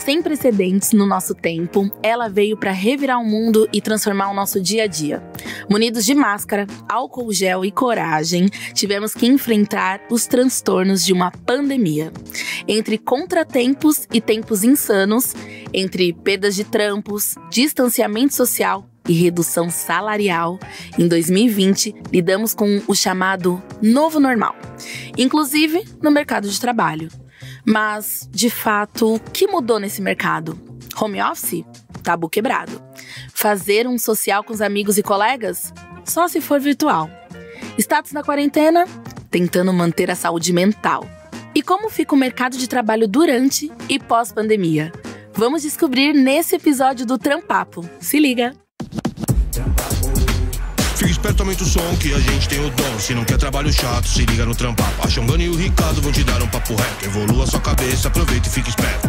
Sem precedentes no nosso tempo, ela veio para revirar o mundo e transformar o nosso dia a dia. Munidos de máscara, álcool gel e coragem, tivemos que enfrentar os transtornos de uma pandemia. Entre contratempos e tempos insanos, entre perdas de trampos, distanciamento social e redução salarial, em 2020 lidamos com o chamado novo normal, inclusive no mercado de trabalho. Mas, de fato, o que mudou nesse mercado? Home office? Tabu quebrado. Fazer um social com os amigos e colegas? Só se for virtual. Status na quarentena? Tentando manter a saúde mental. E como fica o mercado de trabalho durante e pós-pandemia? Vamos descobrir nesse episódio do Trampapo. Se liga! Fica esperto, aumenta o som que a gente tem o dom. Se não quer trabalho chato, se liga no Trampapo. A Xongani e o Ricardo vão te dar um papo reto. Evolua sua cabeça, aproveita e fica esperto.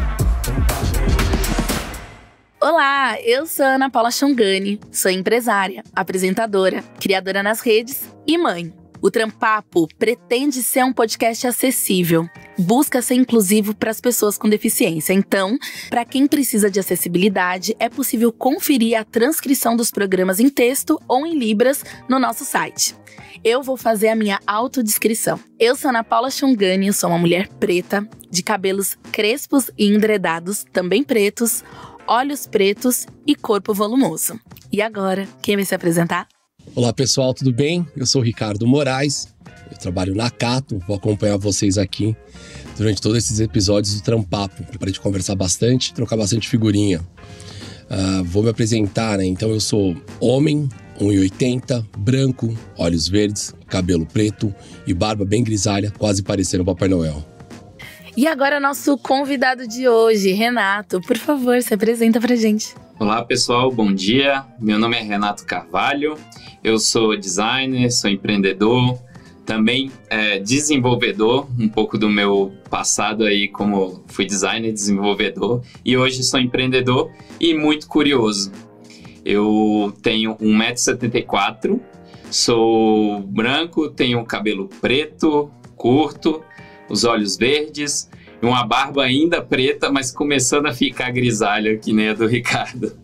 Olá, eu sou a Ana Paula Xongani, sou empresária, apresentadora, criadora nas redes e mãe. O Trampapo pretende ser um podcast acessível, busca ser inclusivo para as pessoas com deficiência. Então, para quem precisa de acessibilidade, é possível conferir a transcrição dos programas em texto ou em libras no nosso site. Eu vou fazer a minha autodescrição. Eu sou Ana Paula Xongani, sou uma mulher preta, de cabelos crespos e endredados, também pretos, olhos pretos e corpo volumoso. E agora, quem vai se apresentar? Olá pessoal, tudo bem? Eu sou o Ricardo Moraes, eu trabalho na Cato, vou acompanhar vocês aqui durante todos esses episódios do Trampapo, para a gente conversar bastante, trocar bastante figurinha. Vou me apresentar, né? Então eu sou homem, 1,80, branco, olhos verdes, cabelo preto e barba bem grisalha, quase parecendo o Papai Noel. E agora nosso convidado de hoje, Renato, por favor, se apresenta pra gente. Olá pessoal, bom dia, meu nome é Renato Carvalho, eu sou designer, sou empreendedor, também desenvolvedor, um pouco do meu passado aí como fui designer e desenvolvedor, e hoje sou empreendedor e muito curioso. Eu tenho 1,74 m, sou branco, tenho cabelo preto, curto, os olhos verdes, e uma barba ainda preta, mas começando a ficar grisalha, que nem a do Ricardo.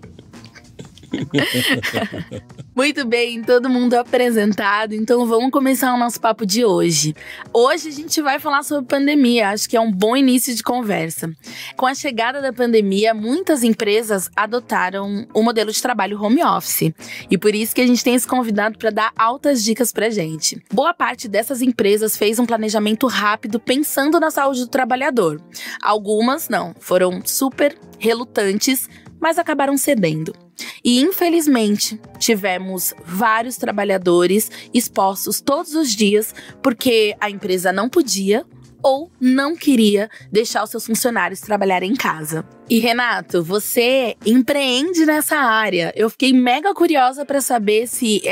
Muito bem, todo mundo apresentado, então vamos começar o nosso papo de hoje. Hoje a gente vai falar sobre pandemia, acho que é um bom início de conversa. Com a chegada da pandemia, muitas empresas adotaram o modelo de trabalho home office. E por isso que a gente tem esse convidado para dar altas dicas pra gente. Boa parte dessas empresas fez um planejamento rápido pensando na saúde do trabalhador. Algumas não, foram super relutantes, mas acabaram cedendo. E, infelizmente, tivemos vários trabalhadores expostos todos os dias porque a empresa não podia ou não queria deixar os seus funcionários trabalharem em casa. E, Renato, você empreende nessa área. Eu fiquei mega curiosa para saber se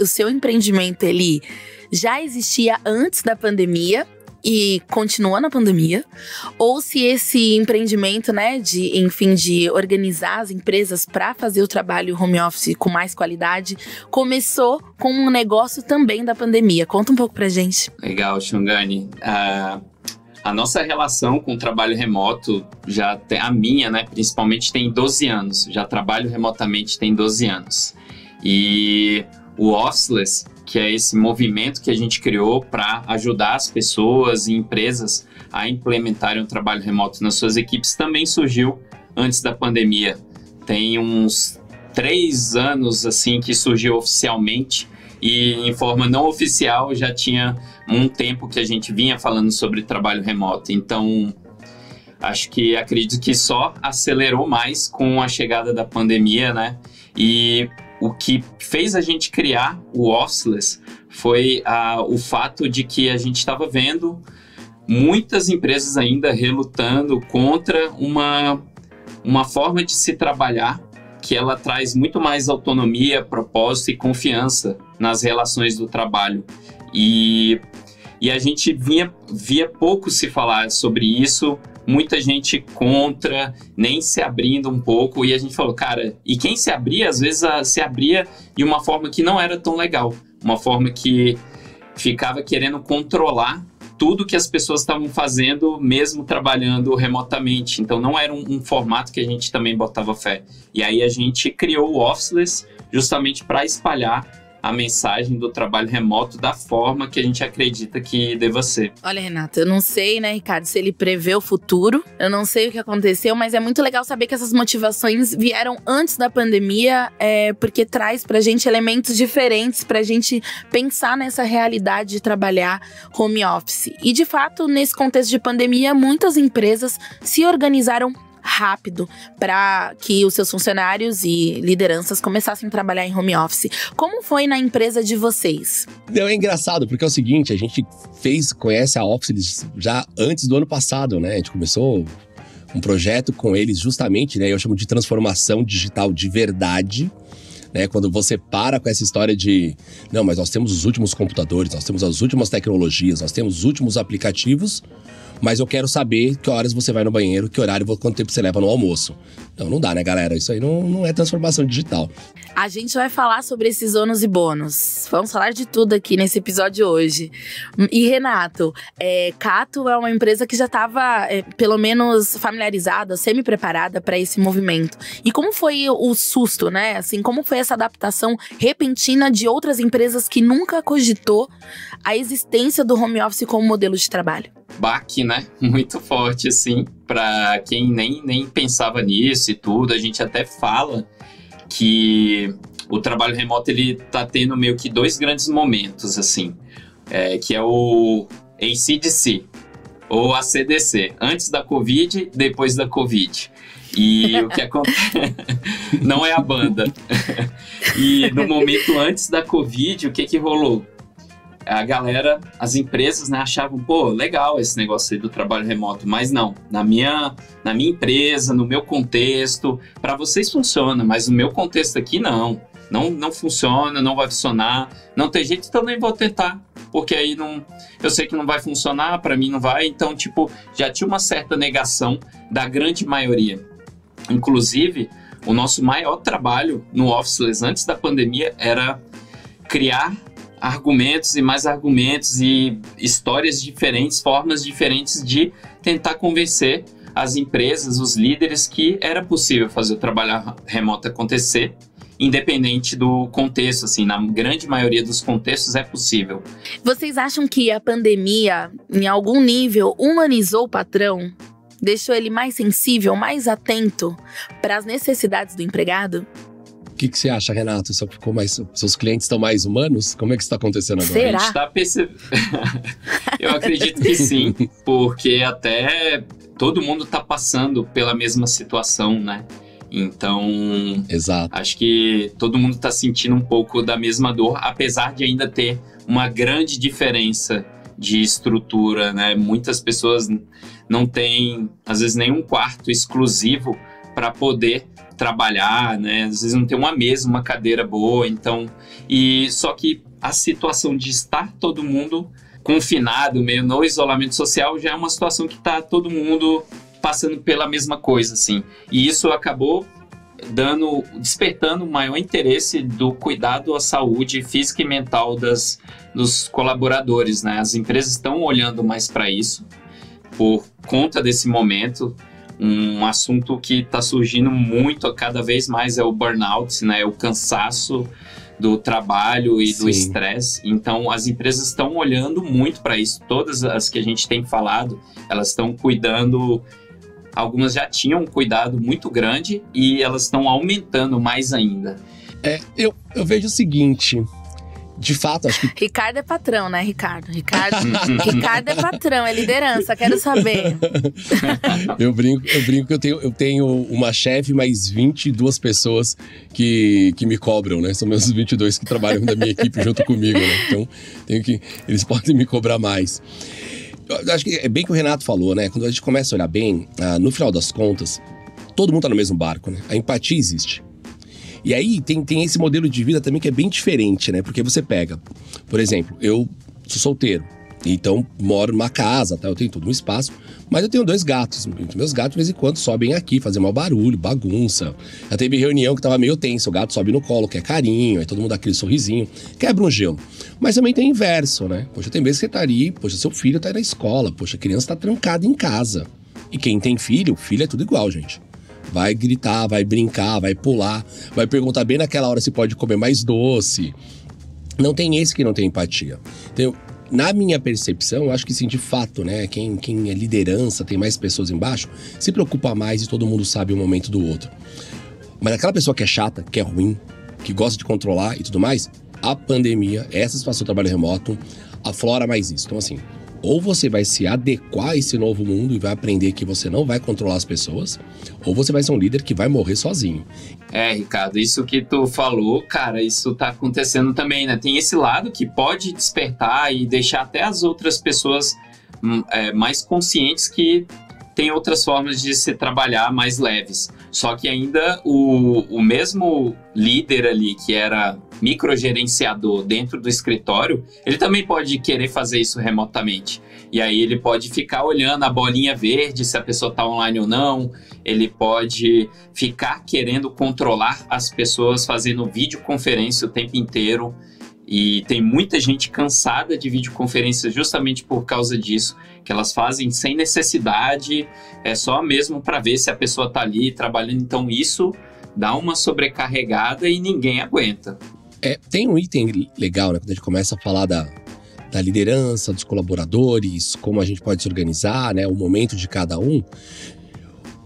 o seu empreendimento ele já existia antes da pandemia e continua na pandemia, ou se esse empreendimento, né, de organizar as empresas para fazer o trabalho home office com mais qualidade, começou com um negócio também da pandemia. Conta um pouco pra gente. Legal, Xongani. A nossa relação com o trabalho remoto, já tem, a minha, né, principalmente, tem 12 anos. Já trabalho remotamente tem 12 anos. E o Officeless, que é esse movimento que a gente criou para ajudar as pessoas e empresas a implementarem o trabalho remoto nas suas equipes, também surgiu antes da pandemia. Tem uns 3 anos assim que surgiu oficialmente, e em forma não oficial já tinha um tempo que a gente vinha falando sobre trabalho remoto. Então, acredito que só acelerou mais com a chegada da pandemia, né? E o que fez a gente criar o Officeless foi o fato de que a gente estava vendo muitas empresas ainda relutando contra uma forma de se trabalhar que ela traz muito mais autonomia, propósito e confiança nas relações do trabalho. E a gente via pouco se falar sobre isso, muita gente contra, nem se abrindo um pouco, e a gente falou, cara, e quem se abria, às vezes se abria de uma forma que não era tão legal, uma forma que ficava querendo controlar tudo que as pessoas estavam fazendo, mesmo trabalhando remotamente. Então, não era um formato que a gente também botava fé. E aí, a gente criou o Officeless justamente para espalhar a mensagem do trabalho remoto da forma que a gente acredita que deva ser. Olha, Renato, eu não sei, né, Ricardo, se ele prevê o futuro. Eu não sei o que aconteceu, mas é muito legal saber que essas motivações vieram antes da pandemia, porque traz pra gente elementos diferentes pra gente pensar nessa realidade de trabalhar home office. E, de fato, nesse contexto de pandemia, muitas empresas se organizaram rápido para que os seus funcionários e lideranças começassem a trabalhar em home office. Como foi na empresa de vocês? É engraçado, porque é o seguinte, a gente conhece a Officeless já antes do ano passado, né? A gente começou um projeto com eles justamente, né? Eu chamo de transformação digital de verdade, né? Quando você para com essa história de não, mas nós temos os últimos computadores, nós temos as últimas tecnologias, nós temos os últimos aplicativos, mas eu quero saber que horas você vai no banheiro, que horário, quanto tempo você leva no almoço. Não dá, né, galera? Isso aí não é transformação digital. A gente vai falar sobre esses ônus e bônus. Vamos falar de tudo aqui nesse episódio hoje. E, Renato, Cato é uma empresa que já estava, pelo menos, familiarizada, semi-preparada para esse movimento. E como foi o susto, né? Assim, como foi essa adaptação repentina de outras empresas que nunca cogitou a existência do home office como modelo de trabalho? Baque, né? Muito forte, assim, para quem nem pensava nisso e tudo. A gente até fala que o trabalho remoto, ele tá tendo meio que dois grandes momentos, assim, que é o AC/DC, ou a CDC, antes da Covid, depois da Covid. E o que acontece não é a banda. E no momento antes da Covid, o que rolou? A galera, as empresas, né, achavam, pô, legal esse negócio aí do trabalho remoto, mas não, na minha empresa, no meu contexto, para vocês funciona, mas no meu contexto aqui não funciona, não vai funcionar, não tem jeito, então nem vou tentar, porque aí eu sei que não vai funcionar, para mim não vai, então, tipo, já tinha uma certa negação da grande maioria. Inclusive, o nosso maior trabalho no Officeless antes da pandemia era criar argumentos e mais argumentos e histórias diferentes, formas diferentes de tentar convencer as empresas, os líderes, que era possível fazer o trabalho remoto acontecer, independente do contexto, assim, na grande maioria dos contextos é possível. Vocês acham que a pandemia, em algum nível, humanizou o patrão? Deixou ele mais sensível, mais atento para as necessidades do empregado? O que você acha, Renato? Seus clientes estão mais humanos? Como é que isso está acontecendo agora? Será? A gente está percebendo. Eu acredito que sim, porque até todo mundo está passando pela mesma situação, né? Então, exato. Acho que todo mundo está sentindo um pouco da mesma dor, apesar de ainda ter uma grande diferença de estrutura, né? Muitas pessoas não têm, às vezes, nenhum quarto exclusivo para poder trabalhar, né? Às vezes não tem uma mesa, uma cadeira boa, então... Só que a situação de estar todo mundo confinado, meio no isolamento social, já é uma situação que está todo mundo passando pela mesma coisa, assim. E isso acabou despertando o maior interesse do cuidado à saúde física e mental dos colaboradores, né? As empresas estão olhando mais para isso por conta desse momento. Um assunto que está surgindo muito, cada vez mais, é o burnout, né? O cansaço do trabalho e do estresse. Então, as empresas estão olhando muito para isso. Todas as que a gente tem falado, elas estão cuidando. Algumas já tinham um cuidado muito grande e elas estão aumentando mais ainda. Eu vejo o seguinte... De fato, acho que... Ricardo é patrão, né, Ricardo? Ricardo é patrão, é liderança, quero saber. Eu brinco que eu tenho uma chefe mais 22 pessoas que me cobram, né? São meus 22 que trabalham da minha equipe junto comigo, né? Então, eles podem me cobrar mais. Eu acho que é bem que o Renato falou, né? Quando a gente começa a olhar bem, no final das contas, todo mundo tá no mesmo barco, né? A empatia existe. E aí tem esse modelo de vida também que é bem diferente, né? Porque você pega, por exemplo, eu sou solteiro, Então, moro numa casa, tá? Eu tenho todo um espaço, mas eu tenho 2 gatos. Meus gatos, de vez em quando, sobem aqui, fazem mau barulho, bagunça. Já teve reunião que tava meio tenso, o gato sobe no colo, quer carinho, aí todo mundo dá aquele sorrisinho, quebra um gelo. Mas também tem o inverso, né? Poxa, tem vezes que você tá ali, poxa, seu filho tá aí na escola, poxa, a criança tá trancada em casa. E quem tem filho é tudo igual, gente. Vai gritar, vai brincar, vai pular, vai perguntar bem naquela hora se pode comer mais doce. Não tem esse que não tem empatia. Então, na minha percepção, eu acho que sim, de fato, né? Quem é liderança, tem mais pessoas embaixo, se preocupa mais e todo mundo sabe o momento do outro. Mas aquela pessoa que é chata, que é ruim, que gosta de controlar e tudo mais, a pandemia, essa situação do trabalho remoto, aflora mais isso. Então, assim, ou você vai se adequar a esse novo mundo e vai aprender que você não vai controlar as pessoas, ou você vai ser um líder que vai morrer sozinho. Ricardo, isso que tu falou, cara, isso tá acontecendo também, né? Tem esse lado que pode despertar e deixar até as outras pessoas mais conscientes que tem outras formas de se trabalhar mais leves. Só que ainda o mesmo líder ali, que era microgerenciador dentro do escritório, ele também pode querer fazer isso remotamente. E aí ele pode ficar olhando a bolinha verde, se a pessoa está online ou não. Ele pode ficar querendo controlar as pessoas fazendo videoconferência o tempo inteiro. E tem muita gente cansada de videoconferência justamente por causa disso, que elas fazem sem necessidade, é só mesmo para ver se a pessoa está ali trabalhando. Então isso dá uma sobrecarregada e ninguém aguenta. Tem um item legal, né? Quando a gente começa a falar da liderança, dos colaboradores, como a gente pode se organizar, né? O momento de cada um.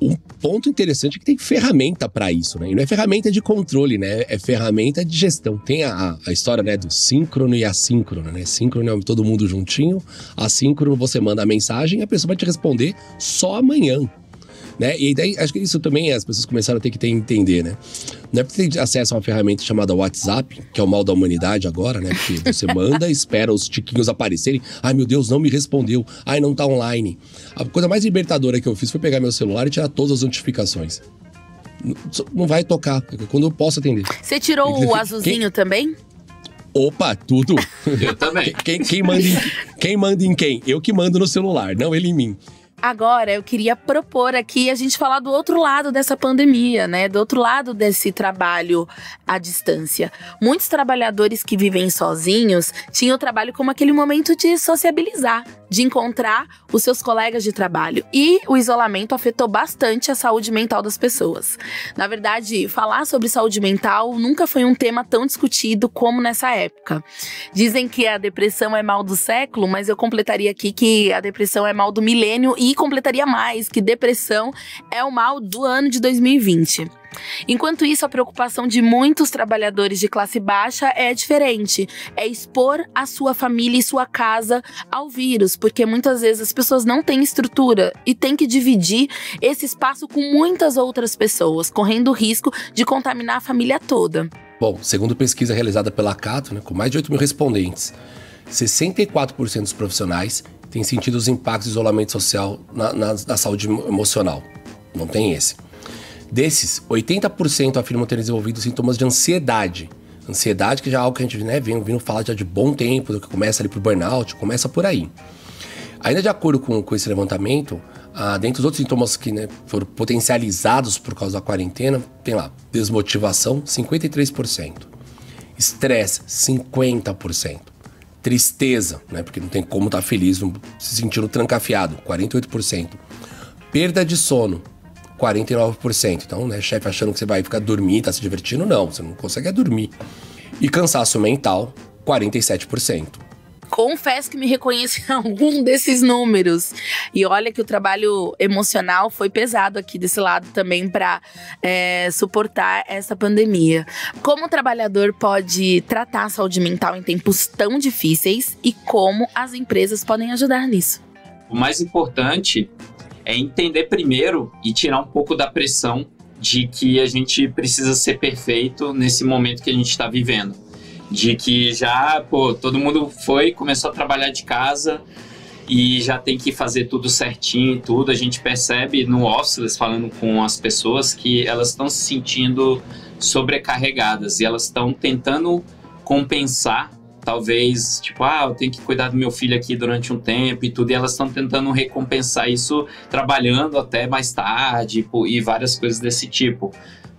Um ponto interessante é que tem ferramenta para isso, né? E não é ferramenta de controle, né? É ferramenta de gestão. Tem a história, né, do síncrono e assíncrono, né? Síncrono é todo mundo juntinho, assíncrono você manda a mensagem e a pessoa vai te responder só amanhã, né? E daí, acho que isso também as pessoas começaram a ter que entender, né? Não é porque tem acesso a uma ferramenta chamada WhatsApp, que é o mal da humanidade agora, né? Porque você manda, espera os tiquinhos aparecerem. Ai, meu Deus, não me respondeu. Ai, não tá online. A coisa mais libertadora que eu fiz foi pegar meu celular e tirar todas as notificações. Não vai tocar, quando eu posso atender. Você tirou o azulzinho também? Opa, tudo. Eu também. Quem manda em quem? Eu que mando no celular, não ele em mim. Agora, eu queria propor aqui a gente falar do outro lado dessa pandemia, né? Do outro lado desse trabalho à distância. Muitos trabalhadores que vivem sozinhos tinham o trabalho como aquele momento de sociabilizar, de encontrar os seus colegas de trabalho. E o isolamento afetou bastante a saúde mental das pessoas. Na verdade, falar sobre saúde mental nunca foi um tema tão discutido como nessa época. Dizem que a depressão é mal do século, mas eu completaria aqui que a depressão é mal do milênio e completaria mais que depressão é o mal do ano de 2020. Enquanto isso, a preocupação de muitos trabalhadores de classe baixa é diferente. É expor a sua família e sua casa ao vírus, porque muitas vezes as pessoas não têm estrutura e têm que dividir esse espaço com muitas outras pessoas, correndo o risco de contaminar a família toda. Bom, segundo pesquisa realizada pela Cato, né, com mais de 8 mil respondentes, 64% dos profissionais têm sentido os impactos do isolamento social na saúde emocional. Não tem esse. Desses, 80% afirmam ter desenvolvido sintomas de ansiedade. Ansiedade que já é algo que a gente vem ouvindo falar já de bom tempo, que começa ali pro burnout, começa por aí. Ainda de acordo com esse levantamento, dentre os outros sintomas que, né, foram potencializados por causa da quarentena, tem lá desmotivação, 53%. Estresse, 50%. Tristeza, né, porque não tem como estar feliz, se sentindo trancafiado, 48%. Perda de sono, 49%. Então, né, chefe achando que você vai ficar dormindo, tá se divertindo, não, você não consegue dormir. E cansaço mental, 47%. Confesso que me reconheço em algum desses números. E olha que o trabalho emocional foi pesado aqui desse lado também para suportar essa pandemia. Como o trabalhador pode tratar a saúde mental em tempos tão difíceis e como as empresas podem ajudar nisso? O mais importante é entender primeiro e tirar um pouco da pressão de que a gente precisa ser perfeito nesse momento que a gente está vivendo. De que já, todo mundo começou a trabalhar de casa e já tem que fazer tudo certinho e tudo. A gente percebe no office, falando com as pessoas, que elas estão se sentindo sobrecarregadas e elas estão tentando compensar, talvez, tipo, eu tenho que cuidar do meu filho aqui durante um tempo e tudo, e elas estão tentando recompensar isso trabalhando até mais tarde e várias coisas desse tipo.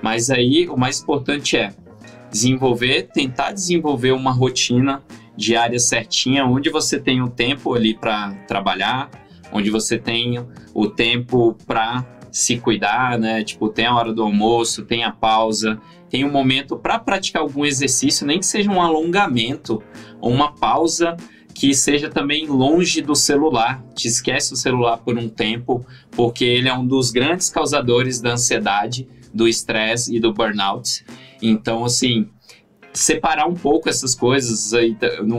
Mas aí, o mais importante é tentar desenvolver uma rotina diária certinha, onde você tem o tempo ali para trabalhar, onde você tem o tempo para se cuidar, né? Tipo, tem a hora do almoço, tem a pausa, tem um momento para praticar algum exercício, nem que seja um alongamento ou uma pausa que seja também longe do celular. Te esquece o celular por um tempo, porque ele é um dos grandes causadores da ansiedade, do estresse e do burnout. Então, assim, separar um pouco essas coisas.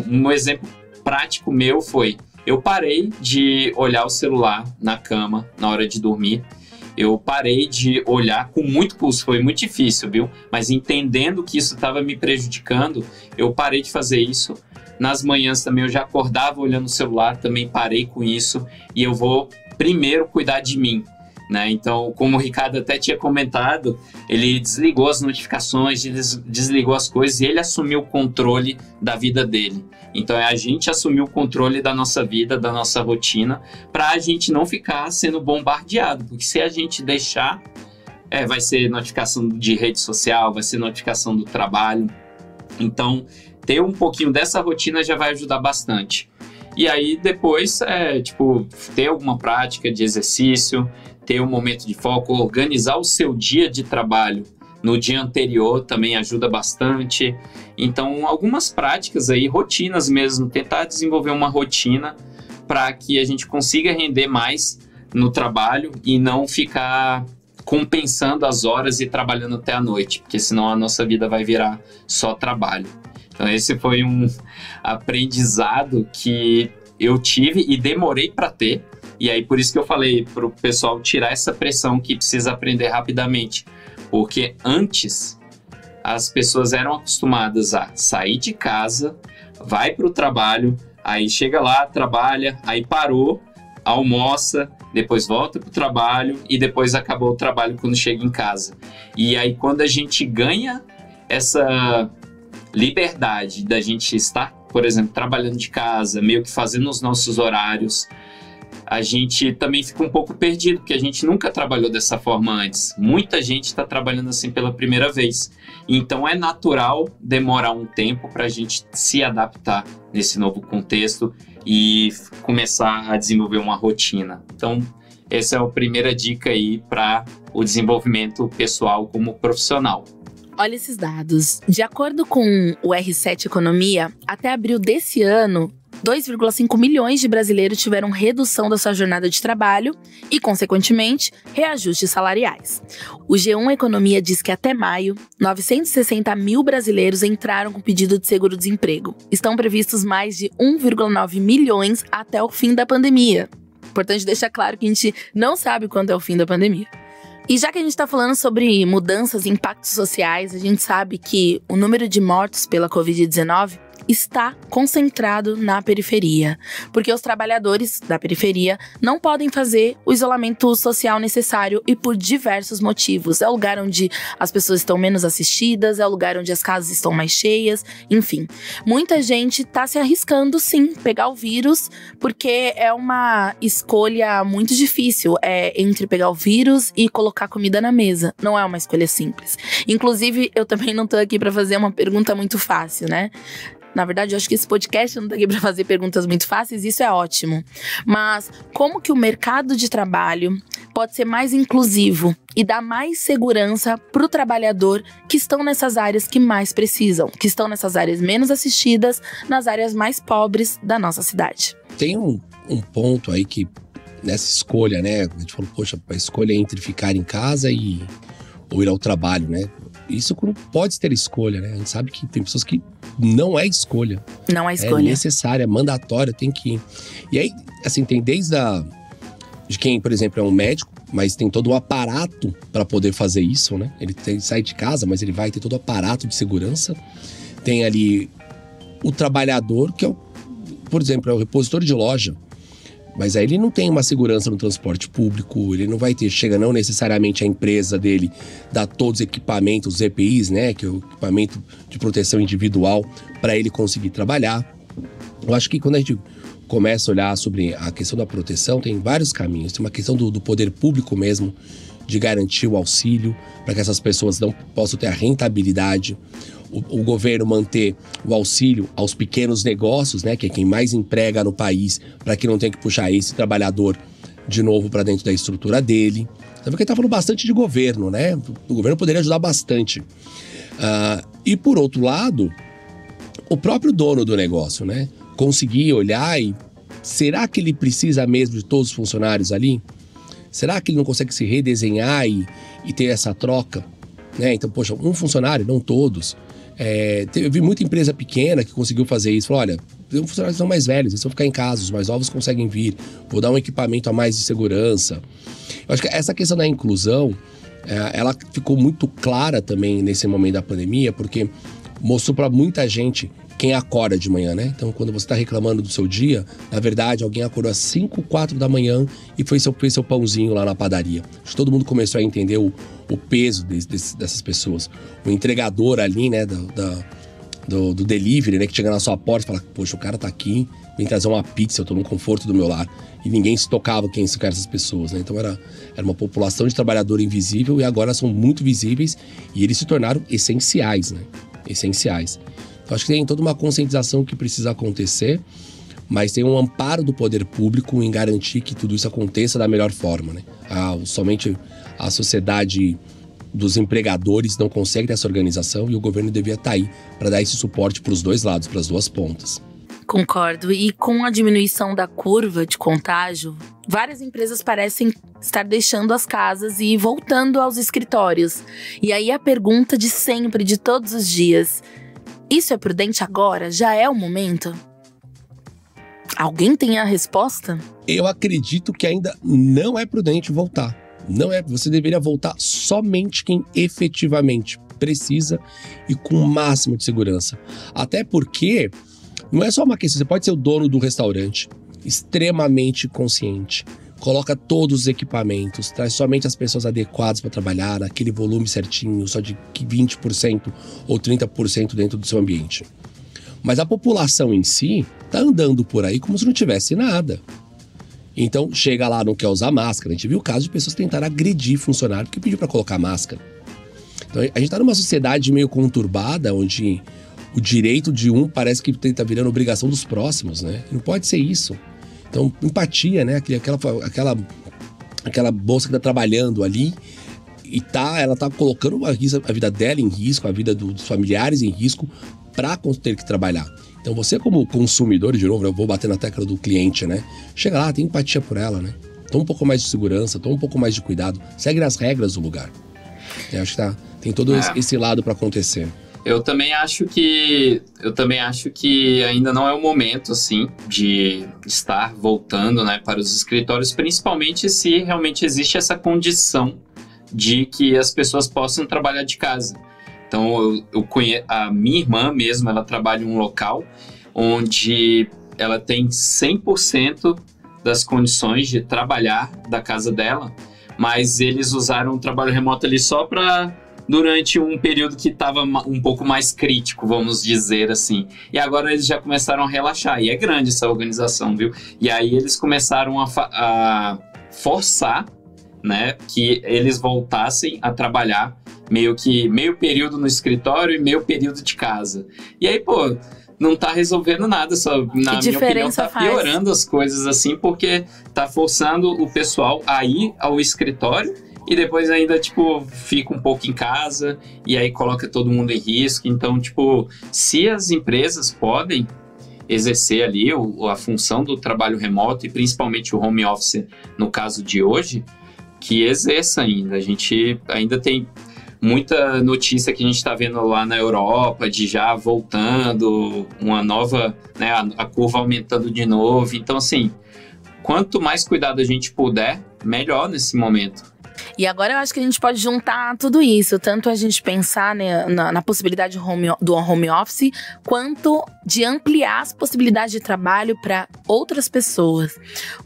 Um exemplo prático meu foi: eu parei de olhar o celular na cama na hora de dormir. Eu parei de olhar com muito custo, foi muito difícil, viu? Mas entendendo que isso estava me prejudicando, eu parei de fazer isso. Nas manhãs também eu já acordava olhando o celular, também parei com isso. E eu vou primeiro cuidar de mim, né? Então, como o Ricardo até tinha comentado, ele desligou as notificações, desligou as coisas e ele assumiu o controle da vida dele. Então, é a gente assumir o controle da nossa vida, da nossa rotina, para a gente não ficar sendo bombardeado. Porque se a gente deixar, vai ser notificação de rede social, vai ser notificação do trabalho. Então, ter um pouquinho dessa rotina já vai ajudar bastante. E aí, depois, ter alguma prática de exercício, ter um momento de foco, organizar o seu dia de trabalho no dia anterior também ajuda bastante. Então, algumas práticas aí, rotinas mesmo, tentar desenvolver uma rotina para que a gente consiga render mais no trabalho e não ficar compensando as horas e trabalhando até a noite, porque senão a nossa vida vai virar só trabalho. Então, esse foi um aprendizado que eu tive e demorei para ter. E aí, por isso que eu falei para o pessoal tirar essa pressão que precisa aprender rapidamente. Porque antes, as pessoas eram acostumadas a sair de casa, vai para o trabalho, aí chega lá, trabalha, aí parou, almoça, depois volta para o trabalho e depois acabou o trabalho quando chega em casa. E aí, quando a gente ganha essa liberdade da gente estar, por exemplo, trabalhando de casa, meio que fazendo os nossos horários, a gente também fica um pouco perdido, porque a gente nunca trabalhou dessa forma antes. Muita gente está trabalhando assim pela primeira vez. Então é natural demorar um tempo para a gente se adaptar nesse novo contexto e começar a desenvolver uma rotina. Então, essa é a primeira dica aí para o desenvolvimento pessoal como profissional. Olha esses dados. De acordo com o R7 Economia, até abril desse ano, 2,5 milhões de brasileiros tiveram redução da sua jornada de trabalho e, consequentemente, reajustes salariais. O G1 Economia diz que até maio, 960 mil brasileiros entraram com pedido de seguro-desemprego. Estão previstos mais de 1,9 milhões até o fim da pandemia. Importante deixar claro que a gente não sabe quando é o fim da pandemia. E já que a gente está falando sobre mudanças e impactos sociais, a gente sabe que o número de mortos pela Covid-19 está concentrado na periferia, porque os trabalhadores da periferia não podem fazer o isolamento social necessário e por diversos motivos. É o lugar onde as pessoas estão menos assistidas, é o lugar onde as casas estão mais cheias, enfim. Muita gente está se arriscando, sim, pegar o vírus, porque é uma escolha muito difícil, entre pegar o vírus e colocar comida na mesa. Não é uma escolha simples. Inclusive, eu também não tô aqui para fazer uma pergunta muito fácil, né? Na verdade, eu acho que esse podcast não tá aqui para fazer perguntas muito fáceis, isso é ótimo. Mas como que o mercado de trabalho pode ser mais inclusivo e dar mais segurança para o trabalhador que estão nessas áreas que mais precisam, que estão nessas áreas menos assistidas, nas áreas mais pobres da nossa cidade? Tem um ponto aí que, nessa escolha, né? A gente falou, poxa, a escolha entre ficar em casa ou ir ao trabalho, né? Isso não pode ter escolha, né? A gente sabe que tem pessoas que não é escolha. Não é escolha. É necessária, mandatória, tem que ir. E aí, assim, tem desde de quem, por exemplo, é um médico, mas tem todo o aparato para poder fazer isso, né? Ele sai de casa, mas ele vai ter todo o aparato de segurança. Tem ali o trabalhador, que é por exemplo, é o repositor de loja. Mas aí ele não tem uma segurança no transporte público, ele não vai ter, chega não necessariamente a empresa dele dar todos os equipamentos, os EPIs, né, que é o equipamento de proteção individual, para ele conseguir trabalhar. Eu acho que quando a gente começa a olhar sobre a questão da proteção, tem vários caminhos. Tem uma questão do poder público mesmo, de garantir o auxílio, para que essas pessoas não possam ter a rentabilidade. O governo manter o auxílio aos pequenos negócios, né, que é quem mais emprega no país, para que não tenha que puxar esse trabalhador de novo para dentro da estrutura dele. Então, porque está falando bastante de governo, né? O governo poderia ajudar bastante. E por outro lado, o próprio dono do negócio, né? Conseguir olhar e será que ele precisa mesmo de todos os funcionários ali? Será que ele não consegue se redesenhar e ter essa troca? Né? Então, poxa, um funcionário, não todos. Eu vi muita empresa pequena que conseguiu fazer isso. Falou, olha, tem funcionários que são mais velhos, eles vão ficar em casa, os mais novos conseguem vir. Vou dar um equipamento a mais de segurança. Eu acho que essa questão da inclusão, ela ficou muito clara também nesse momento da pandemia, porque mostrou para muita gente quem acorda de manhã, né? Então, quando você está reclamando do seu dia, na verdade, alguém acordou às 5, 4 da manhã e fez seu pãozinho lá na padaria. Acho que todo mundo começou a entender o peso dessas pessoas. O entregador ali, né, do delivery, né, que chega na sua porta e fala, poxa, o cara tá aqui, vem trazer uma pizza, eu tô no conforto do meu lar. E ninguém se tocava quem são essas pessoas, né? Então, era uma população de trabalhador invisível e agora são muito visíveis e eles se tornaram essenciais, né? Essenciais. Então, acho que tem toda uma conscientização que precisa acontecer, mas tem um amparo do poder público em garantir que tudo isso aconteça da melhor forma, né? Somente a sociedade dos empregadores não consegue ter essa organização e o governo devia estar aí para dar esse suporte para os dois lados, para as duas pontas. Concordo. E com a diminuição da curva de contágio, várias empresas parecem estar deixando as casas e voltando aos escritórios. E aí a pergunta de sempre, de todos os dias: isso é prudente agora? Já é o momento? Alguém tem a resposta? Eu acredito que ainda não é prudente voltar. Não é. Você deveria voltar somente quem efetivamente precisa e com o máximo de segurança. Até porque não é só uma questão. Você pode ser o dono do restaurante, extremamente consciente. Coloca todos os equipamentos, traz somente as pessoas adequadas para trabalhar, naquele volume certinho, só de 20% ou 30% dentro do seu ambiente. Mas a população em si está andando por aí como se não tivesse nada. Então, chega lá, não quer usar máscara. A gente viu o caso de pessoas tentarem agredir funcionário porque pediu para colocar máscara. Então, a gente está numa sociedade meio conturbada, onde o direito de um parece que está virando obrigação dos próximos, né? Não pode ser isso. Então, empatia, né? Aquela moça que está trabalhando ali e ela tá colocando a vida dela em risco, a vida dos familiares em risco para ter que trabalhar. Então, você como consumidor, de novo, eu vou bater na tecla do cliente, né? Chega lá, tem empatia por ela, né? Toma um pouco mais de segurança, toma um pouco mais de cuidado, segue as regras do lugar. Eu acho que tem todo esse lado para acontecer. Eu também acho que ainda não é o momento, assim, de estar voltando, né, para os escritórios, principalmente se realmente existe essa condição de que as pessoas possam trabalhar de casa. Então, eu conheço a minha irmã mesmo, ela trabalha em um local onde ela tem 100% das condições de trabalhar da casa dela, mas eles usaram o trabalho remoto ali só durante um período que estava um pouco mais crítico, vamos dizer assim. E agora eles já começaram a relaxar. E é grande essa organização, viu? E aí eles começaram a forçar, né, que eles voltassem a trabalhar meio período no escritório e meio período de casa. E aí, pô, não tá resolvendo nada, só na minha opinião tá piorando as coisas assim, porque tá forçando o pessoal a ir ao escritório e depois ainda, tipo, fica um pouco em casa e aí coloca todo mundo em risco. Então, tipo, se as empresas podem exercer ali a função do trabalho remoto e principalmente o home office no caso de hoje, que exerça ainda. A gente ainda tem muita notícia que a gente está vendo lá na Europa de já voltando, uma nova, né, a curva aumentando de novo. Então, assim, quanto mais cuidado a gente puder, melhor nesse momento. E agora eu acho que a gente pode juntar tudo isso, tanto a gente pensar, né, na possibilidade do home office, quanto de ampliar as possibilidades de trabalho para outras pessoas.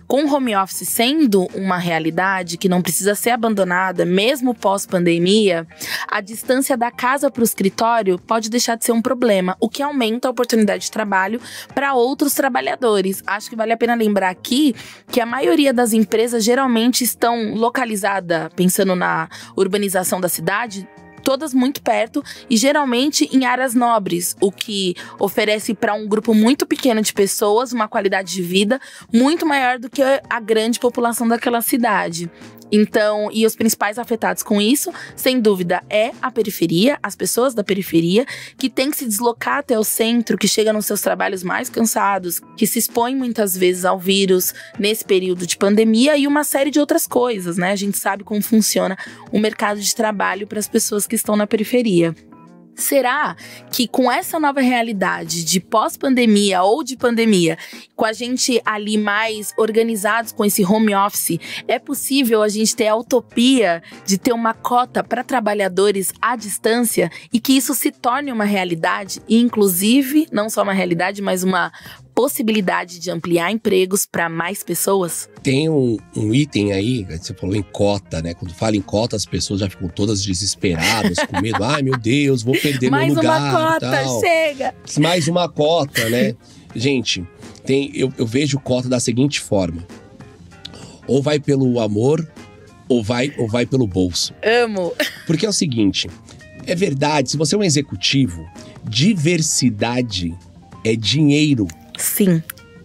Com o home office sendo uma realidade que não precisa ser abandonada, mesmo pós-pandemia, a distância da casa para o escritório pode deixar de ser um problema, o que aumenta a oportunidade de trabalho para outros trabalhadores. Acho que vale a pena lembrar aqui que a maioria das empresas geralmente estão localizadas, pensando na urbanização da cidade, todas muito perto e geralmente em áreas nobres, o que oferece para um grupo muito pequeno de pessoas uma qualidade de vida muito maior do que a grande população daquela cidade. Então, e os principais afetados com isso, sem dúvida, é a periferia, as pessoas da periferia, que tem que se deslocar até o centro, que chega nos seus trabalhos mais cansados, que se expõe muitas vezes ao vírus nesse período de pandemia e uma série de outras coisas, né? A gente sabe como funciona o mercado de trabalho para as pessoas que estão na periferia. Será que com essa nova realidade de pós-pandemia ou de pandemia, com a gente ali mais organizados com esse home office, é possível a gente ter a utopia de ter uma cota para trabalhadores à distância e que isso se torne uma realidade e, inclusive, não só uma realidade, mas uma possibilidade de ampliar empregos para mais pessoas? Tem um item aí, você falou em cota, né? Quando fala em cota, as pessoas já ficam todas desesperadas, com medo. Ai, meu Deus, vou perder meu lugar. Mais uma cota, tal. chega! Mais uma cota, né? Gente, eu vejo cota da seguinte forma. Ou vai pelo amor, ou vai pelo bolso. Amo! Porque é o seguinte, é verdade, se você é um executivo, diversidade é dinheiro. Sim.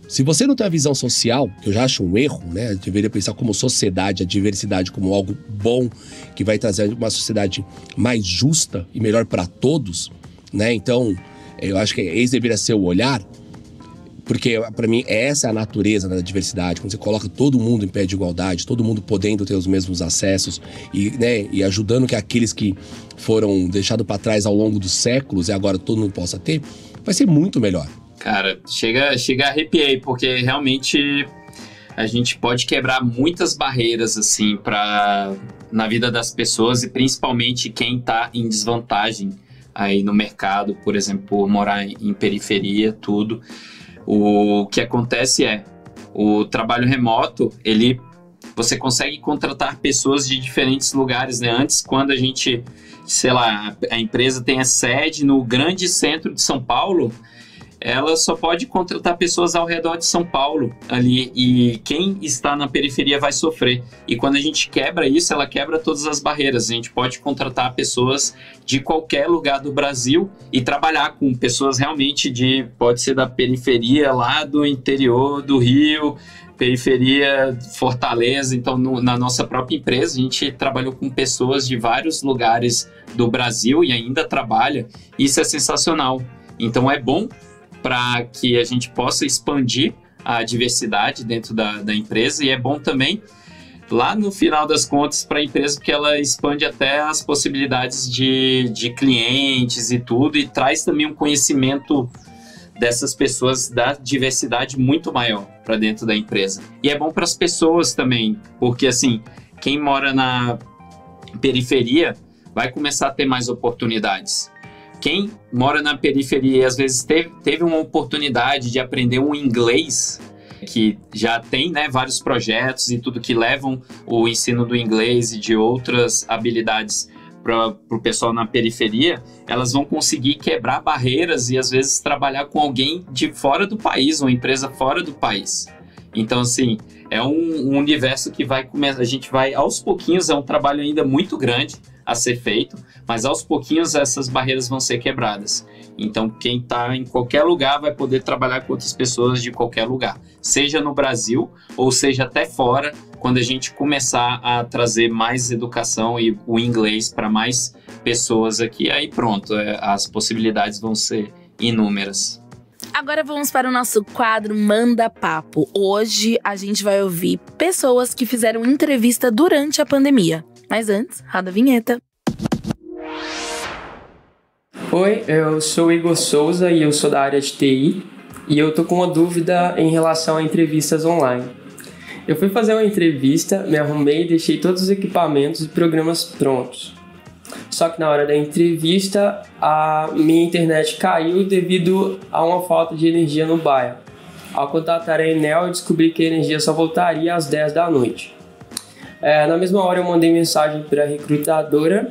Se você não tem a visão social, que eu já acho um erro, né? Eu deveria pensar como sociedade, a diversidade como algo bom, que vai trazer uma sociedade mais justa e melhor para todos, né? Então, eu acho que esse deveria ser o olhar, porque para mim essa é a natureza da diversidade, quando você coloca todo mundo em pé de igualdade, todo mundo podendo ter os mesmos acessos e, né, e ajudando que aqueles que foram deixados para trás ao longo dos séculos e agora todo mundo possa ter, vai ser muito melhor. Cara, chega a arrepiei, porque realmente a gente pode quebrar muitas barreiras, assim, na vida das pessoas e principalmente quem tá em desvantagem aí no mercado, por exemplo, por morar em periferia, tudo. O que acontece é, o trabalho remoto, você consegue contratar pessoas de diferentes lugares, né? Antes, quando a gente, sei lá, a empresa tem a sede no grande centro de São Paulo, ela só pode contratar pessoas ao redor de São Paulo ali, e quem está na periferia vai sofrer. E quando a gente quebra isso, ela quebra todas as barreiras. A gente pode contratar pessoas de qualquer lugar do Brasil e trabalhar com pessoas realmente pode ser da periferia lá do interior do Rio, periferia Fortaleza. Então, na nossa própria empresa, a gente trabalhou com pessoas de vários lugares do Brasil e ainda trabalha. Isso é sensacional. Então, é bom para que a gente possa expandir a diversidade dentro da empresa, e é bom também, lá no final das contas, para a empresa, porque ela expande até as possibilidades de clientes e tudo, e traz também um conhecimento dessas pessoas da diversidade muito maior para dentro da empresa. E é bom para as pessoas também, porque assim, quem mora na periferia vai começar a ter mais oportunidades. Quem mora na periferia e às vezes teve uma oportunidade de aprender um inglês, que já tem, né, vários projetos e tudo que levam o ensino do inglês e de outras habilidades para o pessoal na periferia, elas vão conseguir quebrar barreiras e às vezes trabalhar com alguém de fora do país, uma empresa fora do país. Então, assim, é um universo que vai começar, a gente vai aos pouquinhos, é um trabalho ainda muito grande a ser feito, mas aos pouquinhos essas barreiras vão ser quebradas. Então, quem está em qualquer lugar vai poder trabalhar com outras pessoas de qualquer lugar, seja no Brasil ou seja até fora, quando a gente começar a trazer mais educação e o inglês para mais pessoas aqui, aí pronto, as possibilidades vão ser inúmeras. Agora vamos para o nosso quadro Manda Papo. Hoje a gente vai ouvir pessoas que fizeram entrevista durante a pandemia. Mas antes, roda a vinheta. Oi, eu sou o Igor Souza e eu sou da área de TI. E eu tô com uma dúvida em relação a entrevistas online. Eu fui fazer uma entrevista, me arrumei e deixei todos os equipamentos e programas prontos. Só que na hora da entrevista, a minha internet caiu devido a uma falta de energia no bairro. Ao contatar a Enel, eu descobri que a energia só voltaria às 10 da noite. Na mesma hora eu mandei mensagem para a recrutadora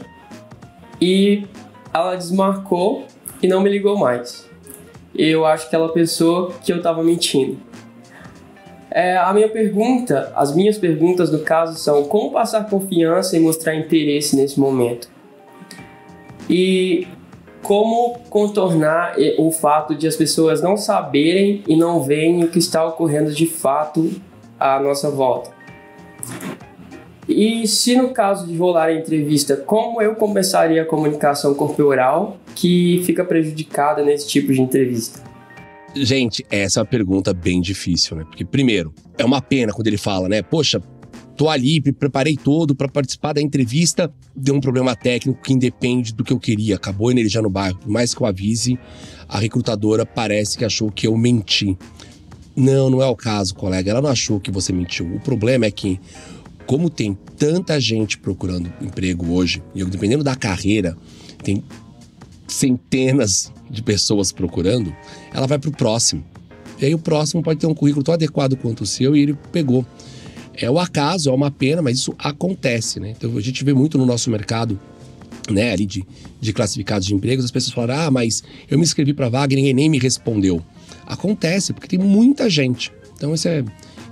e ela desmarcou e não me ligou mais. Eu acho que ela pensou que eu estava mentindo. As minhas perguntas no caso são: como passar confiança e mostrar interesse nesse momento? E como contornar o fato de as pessoas não saberem e não verem o que está ocorrendo de fato à nossa volta? E se no caso de rolar a entrevista, como eu compensaria a comunicação corporal que fica prejudicada nesse tipo de entrevista? Gente, essa é uma pergunta bem difícil, né? Porque, primeiro, é uma pena quando ele fala, né? Poxa, tô ali, me preparei todo para participar da entrevista, deu um problema técnico que independe do que eu queria, acabou a energia no bairro. Por mais que eu avise, a recrutadora parece que achou que eu menti. Não é o caso, colega. Ela não achou que você mentiu. O problema é que, como tem tanta gente procurando emprego hoje, e dependendo da carreira, tem centenas de pessoas procurando, ela vai pro próximo. E aí o próximo pode ter um currículo tão adequado quanto o seu e ele pegou. É o acaso, é uma pena, mas isso acontece, né? Então a gente vê muito no nosso mercado, né, ali de classificados de empregos, as pessoas falam: mas eu me inscrevi pra vaga e ninguém nem me respondeu. Acontece, porque tem muita gente. Então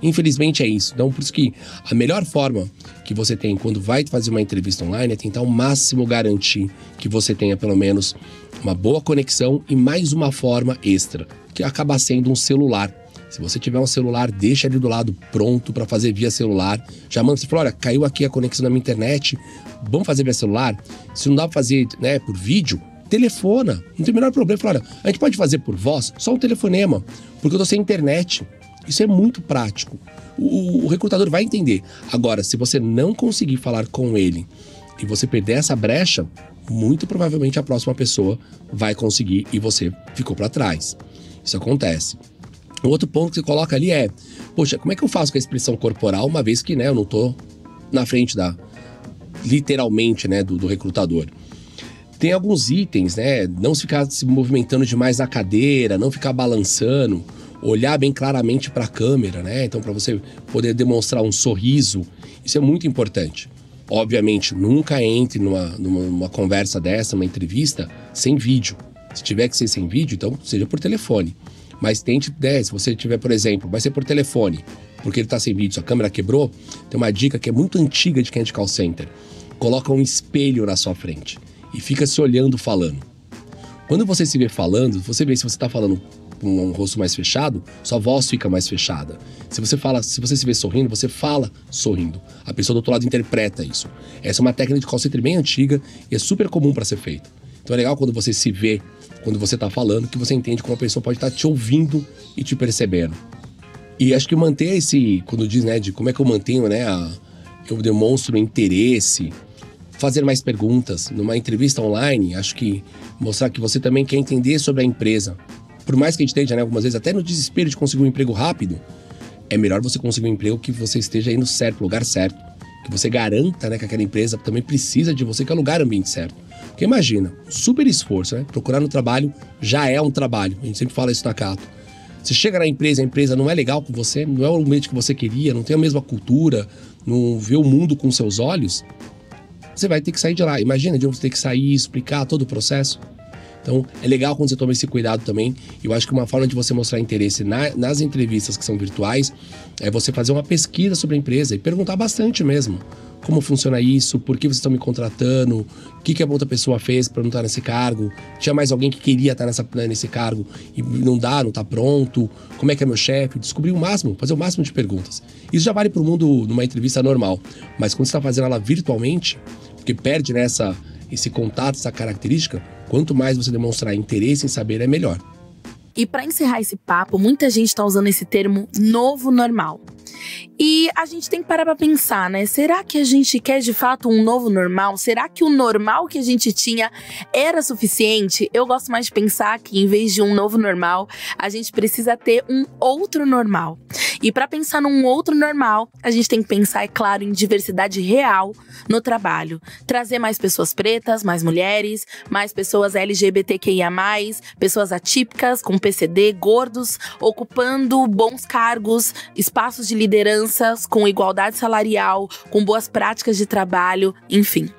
infelizmente é isso. Então por isso que a melhor forma que você tem quando vai fazer uma entrevista online é tentar ao máximo garantir que você tenha pelo menos uma boa conexão e mais uma forma extra, que acaba sendo um celular. Se você tiver um celular, deixa ele do lado pronto para fazer via celular. Já manda, você fala: olha, caiu aqui a conexão da minha internet, vamos fazer via celular? Se não dá para fazer, né, por vídeo, telefona, não tem o menor problema. Fala: olha, a gente pode fazer por voz, só um telefonema, porque eu tô sem internet. Isso é muito prático. O recrutador vai entender. Agora, se você não conseguir falar com ele e você perder essa brecha, muito provavelmente a próxima pessoa vai conseguir e você ficou para trás. Isso acontece. O outro ponto que você coloca ali é: poxa, como é que eu faço com a expressão corporal, uma vez que, né, eu não tô na frente literalmente, né, do recrutador? Tem alguns itens, né? Não ficar se movimentando demais na cadeira, não ficar balançando, olhar bem claramente para a câmera, né? Então, para você poder demonstrar um sorriso, isso é muito importante. Obviamente, nunca entre numa conversa dessa, numa entrevista, sem vídeo. Se tiver que ser sem vídeo, então seja por telefone. Mas tente, né, se você tiver, por exemplo, vai ser por telefone, porque ele está sem vídeo, sua câmera quebrou, tem uma dica que é muito antiga de quem é de call center. Coloca um espelho na sua frente e fica se olhando falando. Quando você se vê falando, você vê se você está falando com um rosto mais fechado, sua voz fica mais fechada. Se você se vê sorrindo, você fala sorrindo. A pessoa do outro lado interpreta isso. Essa é uma técnica de call center bem antiga e é super comum para ser feita. Então é legal quando você se vê, quando você está falando, que você entende como a pessoa pode estar te ouvindo e te percebendo. E acho que manter quando diz, né, de como é que eu mantenho, né, eu demonstro interesse, fazer mais perguntas. Numa entrevista online, acho que mostrar que você também quer entender sobre a empresa. Por mais que a gente esteja, né, algumas vezes até no desespero de conseguir um emprego rápido, é melhor você conseguir um emprego que você esteja aí no certo, lugar certo. Que você garanta, né, que aquela empresa também precisa de você, que é o lugar, ambiente certo. Porque imagina, super esforço, né? Procurar no trabalho já é um trabalho. A gente sempre fala isso na Cato. Você chega na empresa, a empresa não é legal com você, não é o ambiente que você queria, não tem a mesma cultura, não vê o mundo com seus olhos, você vai ter que sair de lá. Imagina de você ter que sair e explicar todo o processo. Então, é legal quando você toma esse cuidado também. Eu acho que uma forma de você mostrar interesse nas entrevistas que são virtuais é você fazer uma pesquisa sobre a empresa e perguntar bastante mesmo. Como funciona isso? Por que vocês estão me contratando? O que a outra pessoa fez para não estar nesse cargo? Tinha mais alguém que queria estar nesse cargo e não está pronto? Como é que é meu chefe? Descobrir o máximo, fazer o máximo de perguntas. Isso já vale para o mundo numa entrevista normal. Mas quando você está fazendo ela virtualmente, porque perde, né, esse contato, essa característica, quanto mais você demonstrar interesse em saber, é melhor. E para encerrar esse papo, muita gente está usando esse termo novo normal. E a gente tem que parar pra pensar, né? Será que a gente quer de fato um novo normal? Será que o normal que a gente tinha era suficiente? Eu gosto mais de pensar que em vez de um novo normal, a gente precisa ter um outro normal. E para pensar num outro normal, a gente tem que pensar, é claro, em diversidade real no trabalho. Trazer mais pessoas pretas, mais mulheres, mais pessoas LGBTQIA+, pessoas atípicas, com PCD, gordos, ocupando bons cargos, espaços de lideranças, com igualdade salarial, com boas práticas de trabalho, enfim.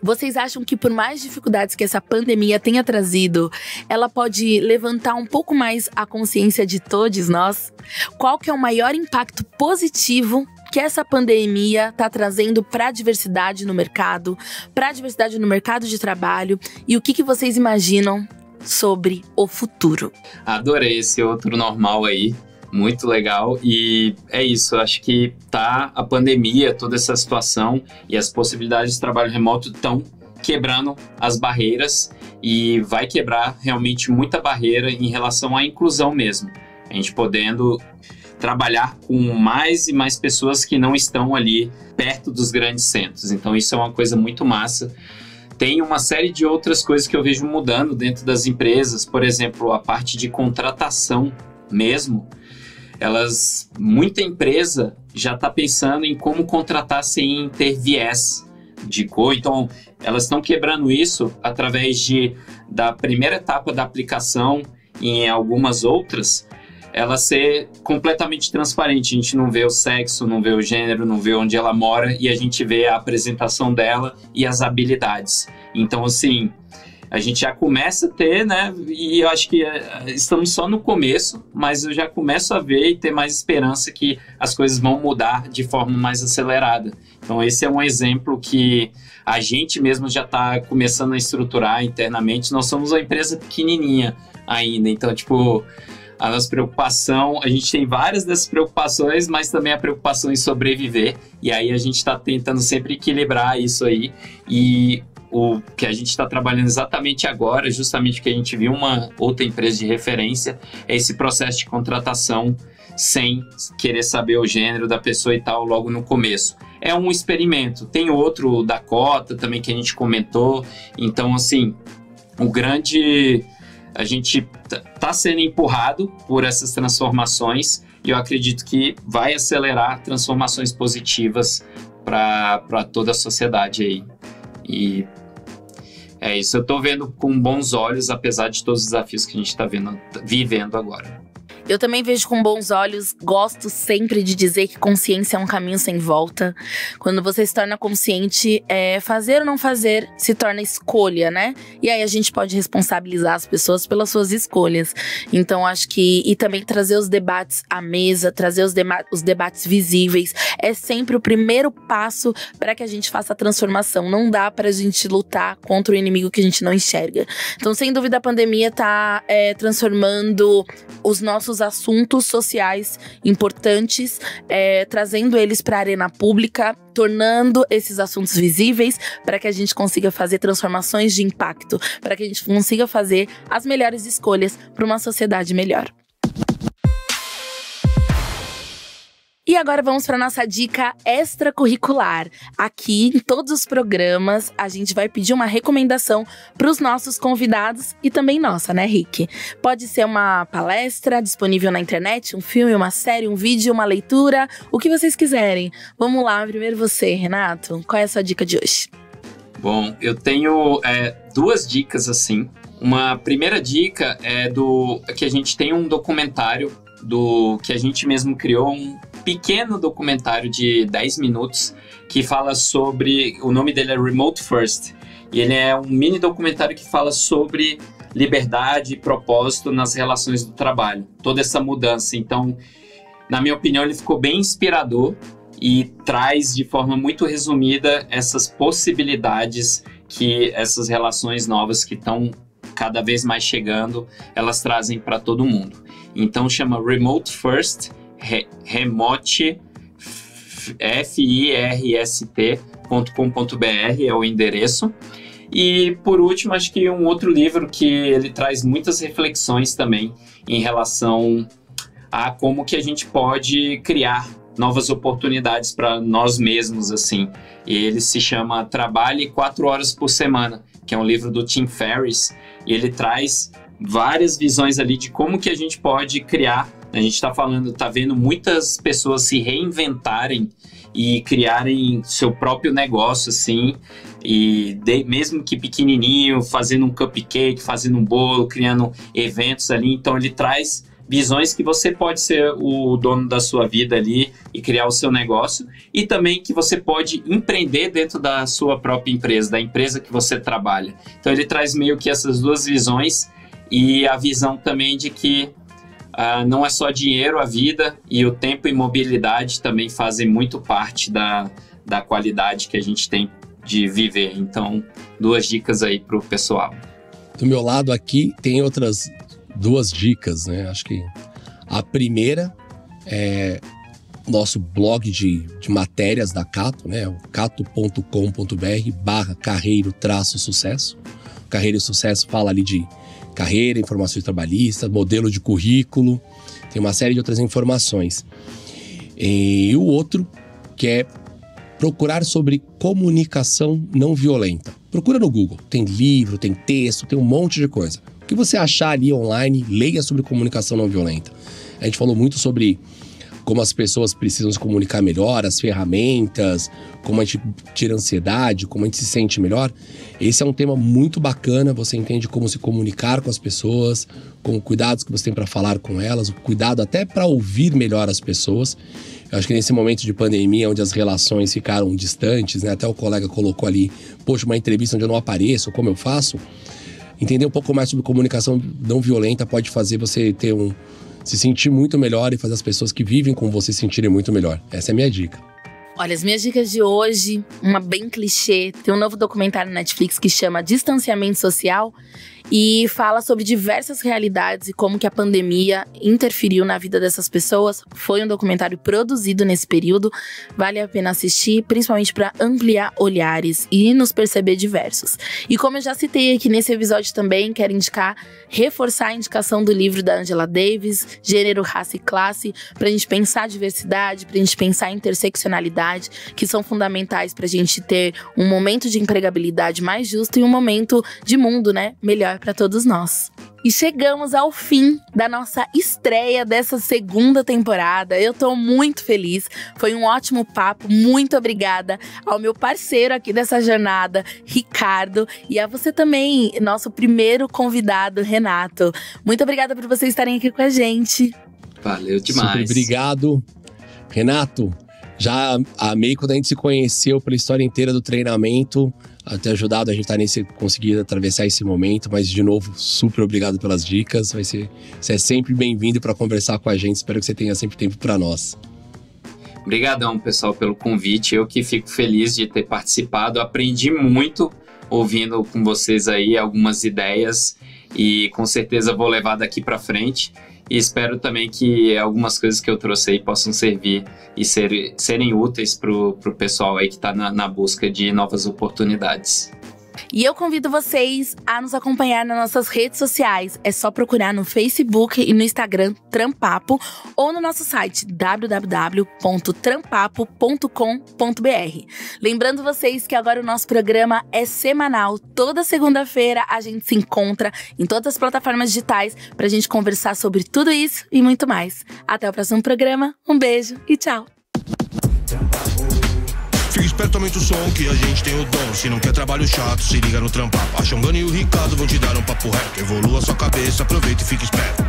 Vocês acham que por mais dificuldades que essa pandemia tenha trazido, ela pode levantar um pouco mais a consciência de todos nós? Qual que é o maior impacto positivo que essa pandemia está trazendo para a diversidade no mercado, para a diversidade no mercado de trabalho, e o que vocês imaginam sobre o futuro? Adorei esse outro normal aí. Muito legal, e é isso, acho que a pandemia, toda essa situação e as possibilidades de trabalho remoto estão quebrando as barreiras e vai quebrar realmente muita barreira em relação à inclusão mesmo. A gente podendo trabalhar com mais e mais pessoas que não estão ali perto dos grandes centros, então isso é uma coisa muito massa. Tem uma série de outras coisas que eu vejo mudando dentro das empresas, por exemplo, a parte de contratação mesmo. Muita empresa já está pensando em como contratar sem ter viés de cor. Então, elas estão quebrando isso através da primeira etapa da aplicação e em algumas outras, ela ser completamente transparente. A gente não vê o sexo, não vê o gênero, não vê onde ela mora e a gente vê a apresentação dela e as habilidades. Então, assim, a gente já começa a ter, né? E eu acho que estamos só no começo, mas eu já começo a ver e ter mais esperança que as coisas vão mudar de forma mais acelerada. Então, esse é um exemplo que a gente mesmo já está começando a estruturar internamente. Nós somos uma empresa pequenininha ainda, então, tipo, a nossa preocupação, a gente tem várias dessas preocupações, mas também a preocupação em sobreviver. E aí a gente está tentando sempre equilibrar isso aí. E o que a gente está trabalhando exatamente agora, justamente que a gente viu uma outra empresa de referência, é esse processo de contratação sem querer saber o gênero da pessoa e tal logo no começo. É um experimento. Tem outro da cota também que a gente comentou. Então, assim, a gente está sendo empurrado por essas transformações e eu acredito que vai acelerar transformações positivas para toda a sociedade aí. E é isso, eu estou vendo com bons olhos, apesar de todos os desafios que a gente está vivendo agora. Eu também vejo com bons olhos, gosto sempre de dizer que consciência é um caminho sem volta. Quando você se torna consciente, fazer ou não fazer se torna escolha, né? E aí a gente pode responsabilizar as pessoas pelas suas escolhas. Então acho que, e também trazer os debates à mesa, trazer os debates visíveis, é sempre o primeiro passo para que a gente faça a transformação. Não dá pra gente lutar contra o inimigo que a gente não enxerga. Então, sem dúvida, a pandemia tá transformando os nossos assuntos sociais importantes, trazendo eles para a arena pública, tornando esses assuntos visíveis para que a gente consiga fazer transformações de impacto, para que a gente consiga fazer as melhores escolhas para uma sociedade melhor. E agora vamos para nossa dica extracurricular. Aqui, em todos os programas, a gente vai pedir uma recomendação para os nossos convidados e também nossa, né, Rick? Pode ser uma palestra disponível na internet, um filme, uma série, um vídeo, uma leitura, o que vocês quiserem. Vamos lá, primeiro você, Renato. Qual é a sua dica de hoje? Bom, eu tenho duas dicas, assim. Uma primeira dica é que a gente tem um documentário que a gente mesmo criou, um pequeno documentário de 10 minutos que fala sobre, o nome dele é Remote First, e ele é um mini documentário que fala sobre liberdade e propósito nas relações do trabalho, toda essa mudança. Então, na minha opinião, ele ficou bem inspirador e traz de forma muito resumida essas possibilidades que essas relações novas que estão cada vez mais chegando, elas trazem para todo mundo. Então chama Remote First, Remote first.com.br é o endereço. E por último, acho que um outro livro que ele traz muitas reflexões também em relação a como que a gente pode criar novas oportunidades para nós mesmos, assim. E ele se chama Trabalhe 4 Horas por Semana, que é um livro do Tim Ferriss, e ele traz várias visões ali de como que a gente pode criar. A gente tá vendo muitas pessoas se reinventarem e criarem seu próprio negócio, assim, e mesmo que pequenininho, fazendo um cupcake, fazendo um bolo, criando eventos ali. Então ele traz visões que você pode ser o dono da sua vida ali e criar o seu negócio, e também que você pode empreender dentro da sua própria empresa, da empresa que você trabalha. Então ele traz meio que essas duas visões, e a visão também de que não é só dinheiro a vida, e o tempo e mobilidade também fazem muito parte da qualidade que a gente tem de viver. Então, 2 dicas aí pro pessoal. Do meu lado aqui tem outras 2 dicas, né? Acho que a primeira é nosso blog de matérias da Cato, né? O cato.com.br/carreiro-sucesso. Carreira e Sucesso fala ali de carreira, informações trabalhistas, modelo de currículo, tem uma série de outras informações. E o outro, que é procurar sobre comunicação não violenta. Procura no Google, tem livro, tem texto, tem um monte de coisa. O que você achar ali online, leia sobre comunicação não violenta. A gente falou muito sobre como as pessoas precisam se comunicar melhor, as ferramentas, como a gente tira ansiedade, como a gente se sente melhor. Esse é um tema muito bacana, você entende como se comunicar com as pessoas, com cuidados que você tem para falar com elas, o cuidado até para ouvir melhor as pessoas. Eu acho que nesse momento de pandemia, onde as relações ficaram distantes, né? Até o colega colocou ali, poxa, uma entrevista onde eu não apareço, como eu faço? Entender um pouco mais sobre comunicação não violenta pode fazer você ter se sentir muito melhor e fazer as pessoas que vivem com você se sentirem muito melhor. Essa é a minha dica. Olha, as minhas dicas de hoje, uma bem clichê. Tem um novo documentário na Netflix que chama Distanciamento Social e fala sobre diversas realidades e como que a pandemia interferiu na vida dessas pessoas. Foi um documentário produzido nesse período, vale a pena assistir, principalmente para ampliar olhares e nos perceber diversos. E como eu já citei aqui nesse episódio também, quero reforçar a indicação do livro da Angela Davis, Gênero, Raça e Classe, pra gente pensar diversidade, pra gente pensar interseccionalidade, que são fundamentais pra gente ter um momento de empregabilidade mais justo e um momento de mundo, né, melhor para todos nós. E chegamos ao fim da nossa estreia dessa 2ª temporada. Eu tô muito feliz, foi um ótimo papo. Muito obrigada ao meu parceiro aqui dessa jornada, Ricardo, e a você também, nosso primeiro convidado, Renato. Muito obrigada por vocês estarem aqui com a gente. Valeu demais. Super obrigado. Renato, já amei quando a gente se conheceu pela história inteira do treinamento, a ter ajudado a gente a conseguir atravessar esse momento, mas de novo, super obrigado pelas dicas. Você é sempre bem-vindo para conversar com a gente, espero que você tenha sempre tempo para nós. Obrigadão, pessoal, pelo convite. Eu que fico feliz de ter participado, aprendi muito ouvindo com vocês aí algumas ideias e com certeza vou levar daqui para frente. E espero também que algumas coisas que eu trouxe aí possam servir e serem úteis pro pessoal aí que está na busca de novas oportunidades. E eu convido vocês a nos acompanhar nas nossas redes sociais. É só procurar no Facebook e no Instagram Trampapo ou no nosso site www.trampapo.com.br. Lembrando vocês que agora o nosso programa é semanal. Toda segunda-feira a gente se encontra em todas as plataformas digitais pra gente conversar sobre tudo isso e muito mais. Até o próximo programa. Um beijo e tchau! Fica esperto, aumenta o som que a gente tem o dom. Se não quer trabalho chato, se liga no Trampapo. A Xongana e o Ricardo vão te dar um papo reto. Evolua sua cabeça, aproveita e fica esperto.